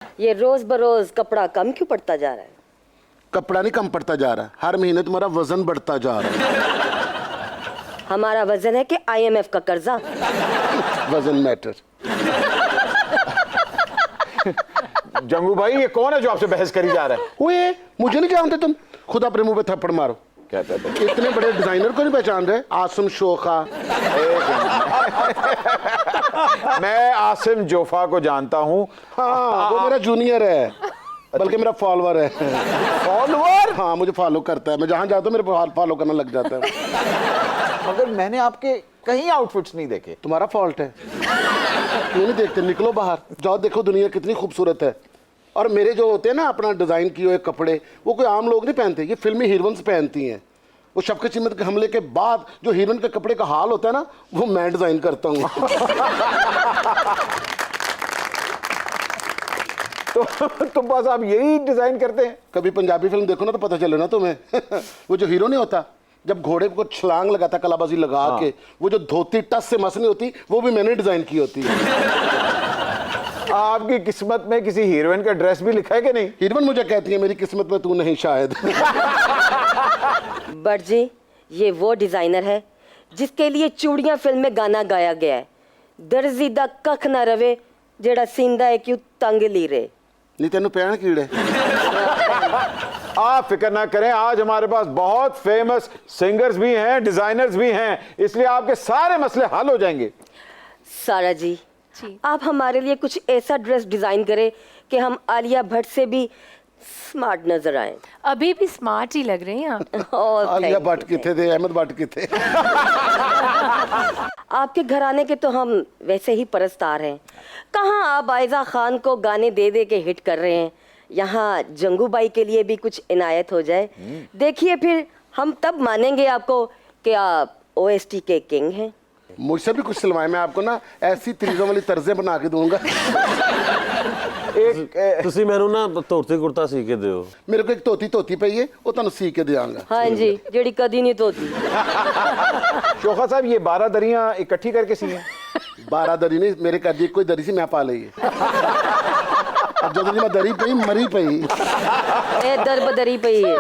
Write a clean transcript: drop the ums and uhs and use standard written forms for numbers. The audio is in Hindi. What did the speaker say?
ये रोज बरोज कपड़ा कम क्यों पड़ता जा रहा है? कपड़ा नहीं कम पड़ता जा रहा, हर महीने तुम्हारा वजन बढ़ता जा रहा है। हमारा वजन है कि IMF का कर्जा? वजन मैटर। जंगू भाई ये कौन है जो आपसे बहस करी जा रहा है? ओए मुझे नहीं जानते तुम, खुद अपने मुंह पे थप्पड़ मारो। क्या कहते हैं? इतने बड़े डिजाइनर को नहीं पहचान रहे? आसिम शोखा। मैं आसिम जोफा को जानता हूँ। हाँ वो मेरा जूनियर है, बल्कि मेरा फॉलोअर है। फॉलोअर? हाँ मुझे फॉलो करता है, मैं जहाँ जाता हूँ मेरे फॉलो करना लग जाता है। मगर मैंने आपके कहीं आउटफिट्स नहीं देखे। तुम्हारा फॉल्ट है, क्यों नहीं देखते? निकलो बाहर, जाओ देखो दुनिया कितनी खूबसूरत है। और मेरे जो होते हैं ना अपना डिज़ाइन किए हुए कपड़े, वो कोई आम लोग नहीं पहनते, ये फिल्मी हीरोइंस पहनती हैं। वो शफ़क़त चीमत के हमले के बाद जो हीरोइन के कपड़े का हाल होता है ना, वो मैं डिज़ाइन करता हूँ। तो तुम बस आप यही डिजाइन करते हैं? कभी पंजाबी फिल्म देखो ना तो पता चले ना तुम्हें। वो जो हीरो नहीं होता, जब घोड़े को छलांग लगाता कलाबाजी लगा के, वो जो धोती टस से मस नहीं होती, वो भी मैंने डिज़ाइन की होती है। आपकी किस्मत में किसी हीरोइन का ड्रेस भी लिखा है कि नहीं? हीरोइन मुझे कहती है मेरी किस्मत में तू नहीं शायद। बट जी ये वो डिजाइनर है जिसके लिए चूड़ियां फिल्म में गाना गाया गया है, दर्जी दा कख ना रवे जेड़ा सींदा है क्यों तंग ली रे। नहीं तेनू पैण कीड़े। आप फिक्र ना करें, आज हमारे पास बहुत फेमस सिंगर्स भी हैं, डिजाइनर्स भी हैं, इसलिए आपके सारे मसले हल हो जाएंगे। सारा जी आप हमारे लिए कुछ ऐसा ड्रेस डिजाइन करें कि हम आलिया भट्ट से भी स्मार्ट नजर आए। अभी भी स्मार्ट ही लग रहे हैं आप। आलिया भट्ट किथे थे, अहमद भट्ट किथे। आपके घराने के तो हम वैसे ही परस्तार हैं, कहाँ आप आयजा खान को गाने दे दे के हिट कर रहे हैं, यहाँ जंगू बाई के लिए भी कुछ इनायत हो जाए। देखिए फिर हम तब मानेंगे आपको कि आप OST के किंग हैं। मुझसे भी कुछ सिलवाए, मैं आपको ना ऐसी तरीकों वाली तर्जें बना के दूंगा। ਤੁਸੀਂ ਮੈਨੂੰ ਨਾ ਧੋਤੀ ਕੁੜਤਾ ਸੀ ਕੇ ਦਿਓ। मेरे को एक धोती पई है, वो तुहानू सी के देंगा। हाँ जी जेड़ी कदी नहीं धोती। शोखा साहब ये 12 दरियां इकट्ठी करके सी हैं? 12 दरी नहीं, मेरे घर दी कोई दरी सी मैं पा ली है। अब जो दिन मैं दरी पई मरी पई। ए दर बदरी पई है।